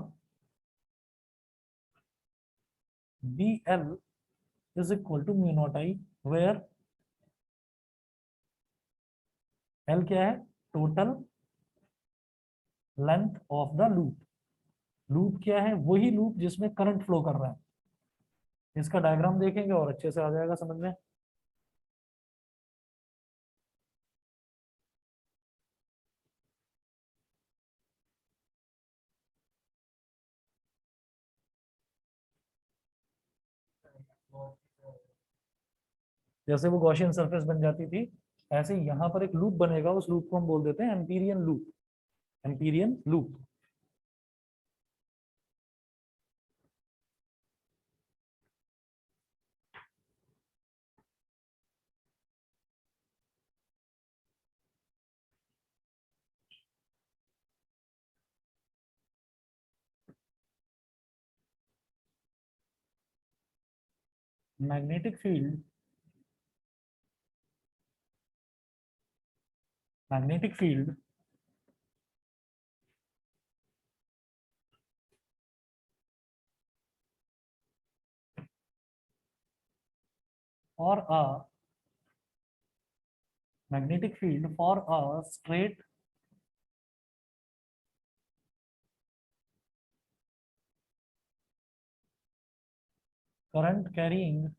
B L is equal to mu naught I, where L क्या है, total length of the loop. Loop क्या है, वही लूप जिसमें करंट फ्लो कर रहा है। इसका डायग्राम देखेंगे और अच्छे से आ जाएगा समझ में। जैसे वो गॉसियन सरफेस बन जाती थी, ऐसे यहाँ पर एक लूप बनेगा, उस लूप को हम बोल देते हैं Amperian loop. Amperian loop. Magnetic field, magnetic field और a magnetic field for a straight current carrying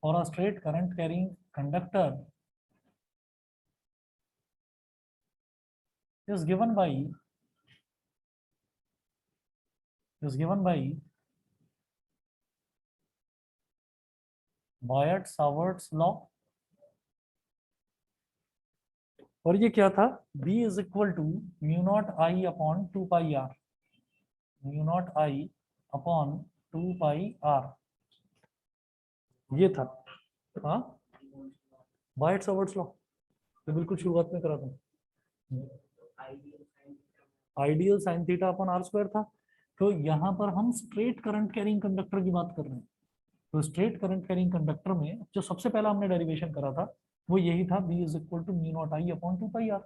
for a straight current carrying conductor is given by Biot-Savart's law। और ये क्या था, B is equal to mu naught I upon 2 pi R, mu naught I upon 2 pi R, ये था। हाँ, बायट-सावर्ट्स law तो बिल्कुल शुरुआत में करा था। I DL sine theta upon R square था। तो यहाँ पर हम स्ट्रेट करंट कैरिंग कंडक्टर की बात कर रहे हैं। तो स्ट्रेट करंट कैरिंग कंडक्टर में जो सबसे पहला हमने डेरिवेशन करा था वो यही था, B is equal to mu naught I upon 2 pi R.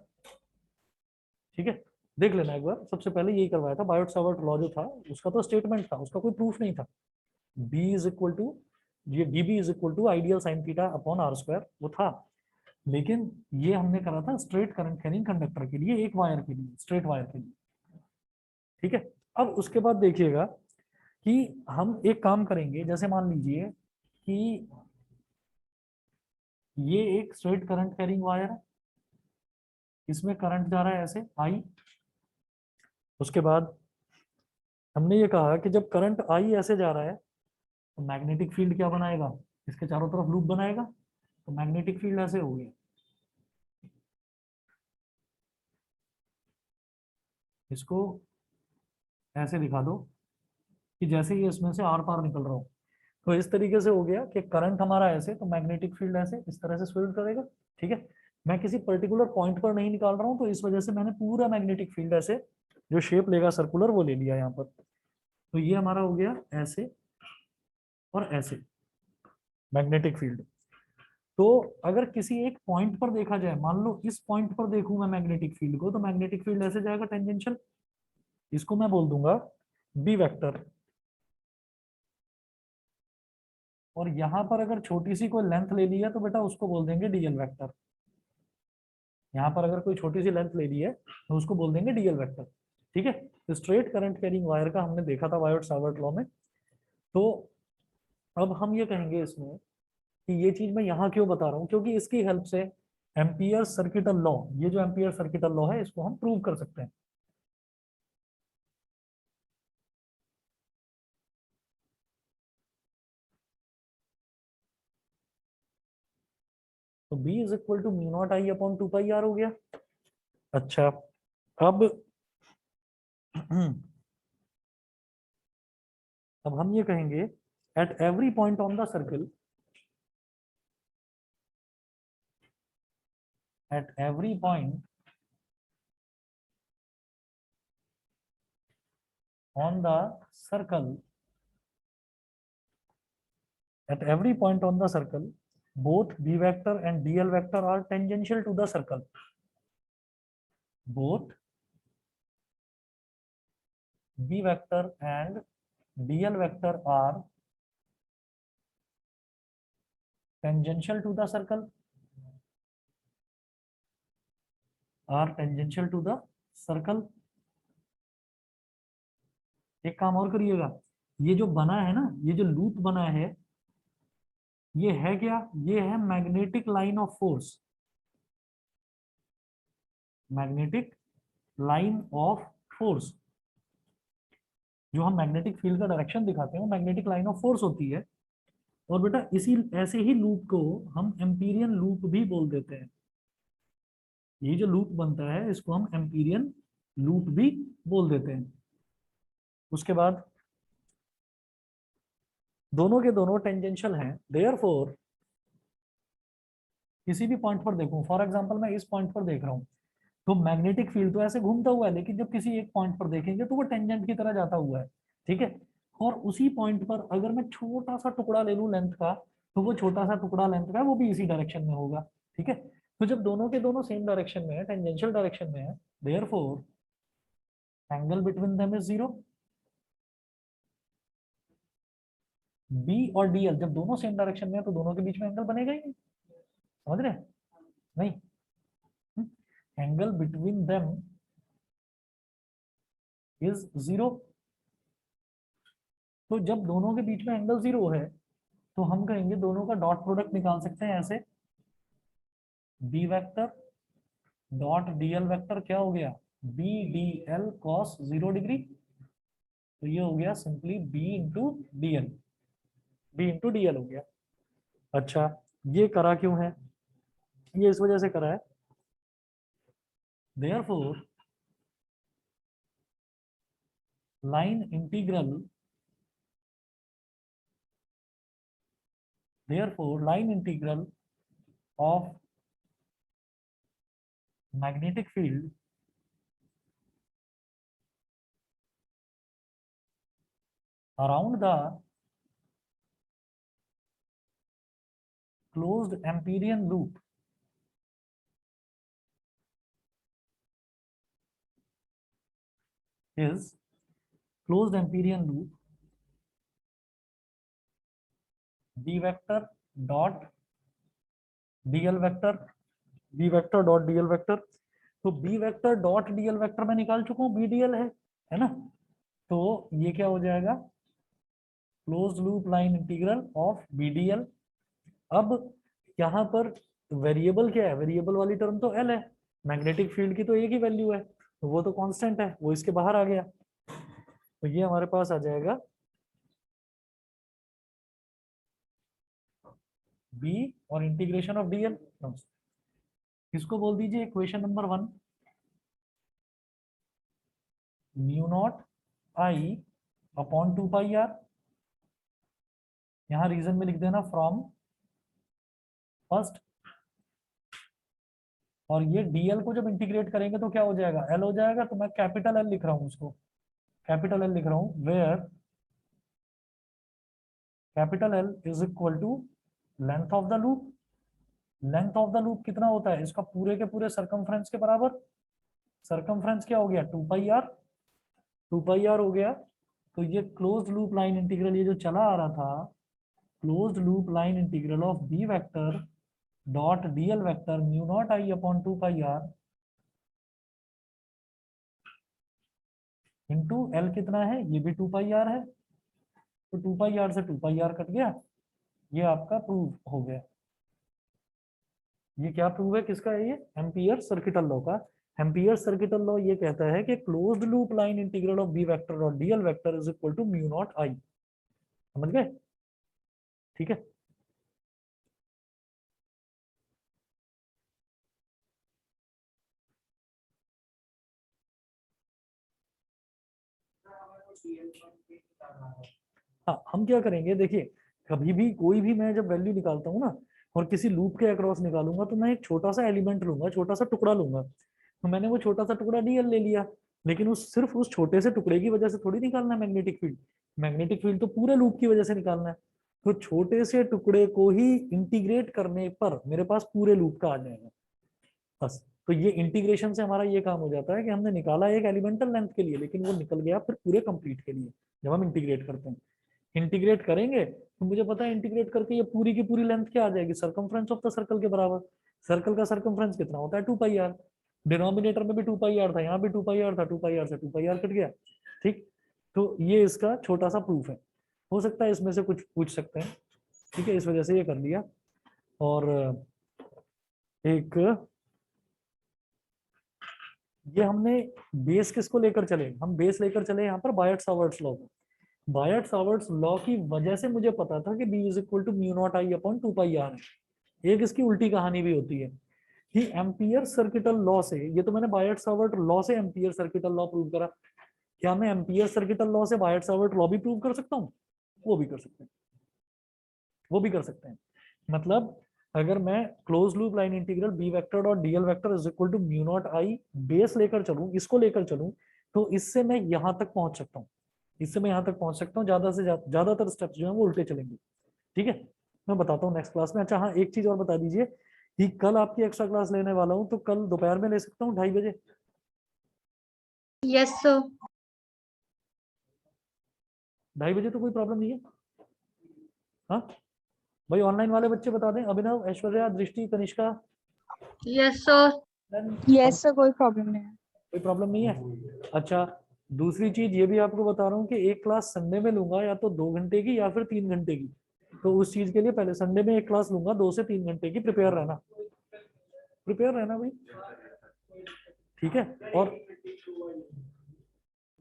ठीक है, देख लेना एक बार, सबसे पहले यही करवाया था। बायट-सावर्ट लॉ जो था उसका तो स्टेटमेंट था, उसका कोई प्रूफ नहीं था। बी इज इक्वल टू, ये D B is equal to I DL sine theta upon R square वो था। लेकिन ये हमने करा था स्ट्रेट करंट कैरिंग कंडक्टर के लिए, एक वायर के लिए, स्ट्रेट वायर के लिए। ठीक है, अब उसके बाद देखिएगा कि हम एक काम करेंगे। जैसे मान लीजिए कि ये एक स्ट्रेट करंट कैरिंग वायर है, इसमें करंट जा रहा है ऐसे आई। उसके बाद हमने ये कहा कि जब करंट आई ऐसे जा रहा है तो मैग्नेटिक फील्ड क्या बनाएगा, इसके चारों तरफ लूप बनाएगा। तो मैग्नेटिक फील्ड ऐसे हो गया, इसको ऐसे दिखा दो कि जैसे ये इसमें से आर पार निकल रहा हो। तो इस तरीके से हो गया कि करंट हमारा ऐसे, तो मैग्नेटिक फील्ड ऐसे इस तरह से स्विल करेगा। ठीक है, मैं किसी पर्टिकुलर पॉइंट पर नहीं निकाल रहा हूँ, तो इस वजह से मैंने पूरा मैग्नेटिक फील्ड ऐसे जो शेप लेगा सर्कुलर वो ले लिया यहाँ पर। तो ये हमारा हो गया ऐसे और ऐसे मैग्नेटिक फील्ड। तो अगर किसी एक पॉइंट पर देखा जाए, मान लो इस पॉइंट पर देखूं मैं मैग्नेटिक फील्ड को, तो मैग्नेटिक फील्ड ऐसे जाएगा टेंजेंशियल, इसको मैं बोल दूंगा बी वेक्टर। और यहाँ पर अगर छोटी सी कोई लेंथ ले ली है तो बेटा उसको बोल देंगे डीएल वेक्टर। यहाँ पर अगर कोई छोटी सी लेंथ ले ली है तो उसको बोल देंगे डीएल वेक्टर। ठीक है, तो स्ट्रेट करंट कैरिंग वायर का हमने देखा था बायट-सावर्ट लॉ में। तो अब हम ये कहेंगे इसमें कि ये चीज मैं यहाँ क्यों बता रहा हूँ, क्योंकि इसकी हेल्प से एम्पियर सर्किटल लॉ, ये जो एम्पियर सर्किटल लॉ है इसको हम प्रूव कर सकते हैं। तो B is equal to mu naught I upon 2 pi R हो गया। अच्छा, अब अब हम ये कहेंगे at every point on the circle, at every point on the circle, at every point on the circle, both B vector and DL vector are tangential to the circle. Both B vector and DL vector are tangential to the circle. Are tangential to the circle. एक काम और करिएगा, ये जो बना है ना, ये जो लूप बना है, ये है क्या, ये है magnetic line of force. Magnetic line of force, जो हम मैग्नेटिक फील्ड का डायरेक्शन दिखाते हैं वो मैग्नेटिक लाइन ऑफ फोर्स होती है। और बेटा इसी ऐसे ही लूप को हम एम्पीरियन लूप भी बोल देते हैं। ये जो लूप बनता है इसको हम एम्पीरियन लूप भी बोल देते हैं। उसके बाद दोनों के दोनों टेंजेंशियल हैं, देयरफॉर किसी भी पॉइंट पर देखूं, फॉर एग्जांपल मैं इस पॉइंट पर देख रहा हूं, तो मैग्नेटिक फील्ड तो ऐसे घूमता हुआ है, लेकिन जब किसी एक पॉइंट पर देखेंगे तो वो टेंजेंट की तरह जाता हुआ है। ठीक है, और उसी पॉइंट पर अगर मैं छोटा सा टुकड़ा ले लूं लेंथ का, तो वो छोटा सा टुकड़ा लेंथ का वो भी इसी डायरेक्शन में होगा। ठीक है, तो जब दोनों के दोनों सेम डायरेक्शन में है, टेंजेंशियल डायरेक्शन में है, therefore angle between them is zero. B और डीएल जब दोनों सेम डायरेक्शन में है तो दोनों के बीच में एंगल बनेगा ही नहीं। समझ रहे हैं? नहीं, angle between them is zero. तो जब दोनों के बीच में एंगल जीरो है तो हम कहेंगे दोनों का डॉट प्रोडक्ट निकाल सकते हैं ऐसे, B vector dot DL vector क्या हो गया, B D L cos 0 degree. तो ये हो गया simply B into DL, B into DL हो गया। अच्छा, ये करा क्यों है, ये इस वजह से करा है, therefore line integral, therefore line integral of magnetic field around the closed Amperian loop is closed Amperian loop b vector dot dl vector, b vector dot dl vector। तो b vector dot dl vector मैं निकाल चुका हूँ, b dl है ना। तो ये क्या हो जाएगा, closed loop line integral of B D L. अब यहाँ पर वेरिएबल क्या है, वेरिएबल वाली टर्म तो एल है, मैग्नेटिक फील्ड की तो एक ही वैल्यू है, तो वो तो कांस्टेंट है, वो इसके बाहर आ गया। तो ये हमारे पास आ जाएगा बी और इंटीग्रेशन ऑफ डीएल, इसको बोल दीजिए equation number 1, mu naught I upon 2 pi R. यहाँ रीजन में लिख देना फ्रॉम फर्स्ट, और ये डीएल को जब इंटीग्रेट करेंगे तो क्या हो जाएगा, एल हो जाएगा। तो मैं कैपिटल एल लिख रहा हूँ, उसको कैपिटल एल लिख रहा हूँ, where capital L is equal to length of the loop. Length of the loop कितना होता है, इसका पूरे के पूरे सरकमफ्रेंस के बराबर। सरकमफ्रेंस क्या हो गया, 2 पाई आर, 2 पाई आर हो गया। तो ये क्लोज्ड लूप लाइन इंटीग्रल, ये जो चला आ रहा था, closed loop line integral of B vector dot DL vector mu naught I upon 2 pi R into L कितना है, ये भी 2 पाई आर है। तो 2 पाई आर से 2 पाई आर कट गया, ये आपका प्रूव हो गया। ये क्या प्रूव है, किसका है ये, एम्पियर सर्किटल लॉ का। एम्पियर सर्किटल लॉ ये कहता है कि closed loop line integral of B vector और D L vector is equal to mu naught I. समझ गए, ठीक है। हाँ, हम क्या करेंगे, देखिए कभी भी कोई भी मैं जब वैल्यू निकालता हूँ ना, और किसी लूप के अक्रॉस निकालूंगा, तो मैं एक छोटा सा एलिमेंट लूंगा, छोटा सा टुकड़ा लूंगा। तो मैंने वो छोटा सा टुकड़ा डीएल ले लिया, लेकिन उस सिर्फ उस छोटे से टुकड़े की वजह से थोड़ी निकालना है मैग्नेटिक फील्ड। मैग्नेटिक फील्ड तो पूरे लूप की वजह से निकालना है। तो छोटे से टुकड़े को ही इंटीग्रेट करने पर मेरे पास पूरे लूप का आ जाएगा बस। तो ये इंटीग्रेशन से हमारा ये काम हो जाता है कि हमने निकाला एक एलिमेंटल लेंथ के लिए, लेकिन वो निकल गया फिर पूरे कंप्लीट के लिए जब हम इंटीग्रेट करते हैं। इंटीग्रेट करेंगे तो मुझे पता है इंटीग्रेट करके ये पूरी की पूरी लेंथ क्या आ जाएगी, सरकमफ्रेंस ऑफ द सर्कल के बराबर। सर्कल का सरकमफ्रेंस कितना होता है, 2 पाई आर। डिनोमिनेटर में भी 2 पाई आर था, यहाँ भी 2 पाई आर था, 2 पाई आर से 2 पाई आर कट गया। ठीक, तो ये इसका छोटा सा प्रूफ है। हो सकता है इसमें से कुछ पूछ सकते हैं, ठीक है, इस वजह से ये कर लिया। और एक ये हमने बेस किसको लेकर चले, हम बेस लेकर चले यहाँ पर बायट-सावर्ट्स लॉ को। बायट-सावर्ट्स लॉ की वजह से मुझे पता था कि B is equal to mu naught I upon 2 pi R है। एक इसकी उल्टी कहानी भी होती है कि एम्पियर सर्किटल लॉ से, ये तो मैंने बायट-सावर्ट लॉ से एम्पियर सर्किटल लॉ प्रूव करा, क्या मैं एम्पियर सर्किटल लॉ से बायट-सावर्ट लॉ भी प्रूव कर सकता हूँ, वो भी कर सकते हैं, वो भी कर सकते हैं। मतलब अगर मैं close loop line integral B vector और D L vector is equal to mu naught I base लेकर चलूं, इसको लेकर चलूं, तो इससे मैं यहां तक पहुंच सकता हूं, इससे मैं यहां तक पहुंच सकता हूं। ज्यादा से ज्यादातर स्टेप्स जो है वो उल्टे चलेंगे, ठीक है। मैं बताता हूँ नेक्स्ट क्लास में। अच्छा हाँ, एक चीज और बता दीजिए कि कल आपकी एक्स्ट्रा क्लास लेने वाला हूँ, तो कल दोपहर में ले सकता हूँ 2:30 बजे। Yes sir. 2:30 बजे तो कोई प्रॉब्लम नहीं है। हाँ भाई, ऑनलाइन वाले बच्चे बता दें, अभिनव, ऐश्वर्या, दृष्टि, Kanishka. Yes sir. Yes sir, कोई प्रॉब्लम नहीं है। कोई प्रॉब्लम नहीं है। अच्छा, दूसरी चीज ये भी आपको बता रहा हूँ कि एक क्लास संडे में लूंगा, या तो 2 घंटे की या फिर 3 घंटे की। तो उस चीज के लिए पहले संडे में एक क्लास लूंगा 2 से 3 घंटे की, प्रिपेयर रहना भाई, ठीक है। और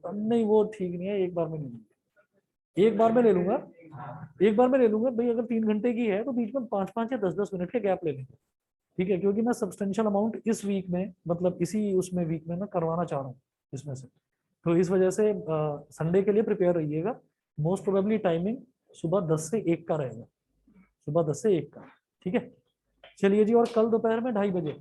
नहीं वो ठीक नहीं है, एक बार में नहीं लूंगा, एक बार में ले लूंगा, एक बार में ले लूंगा भाई। अगर 3 घंटे की है तो बीच में 5-5 या 10-10 मिनट के गैप ले लेंगे, ठीक है, क्योंकि मैं सब्सटेंशियल अमाउंट इस वीक में, मतलब इसी उसमें वीक में मैं करवाना चाह रहा हूँ इसमें से। तो इस वजह से संडे के लिए प्रिपेयर रहिएगा। मोस्ट प्रोबेबली टाइमिंग सुबह 10 से 1 का रहेगा, सुबह 10 से 1 का, ठीक है। चलिए जी, और कल दोपहर में 2:30 बजे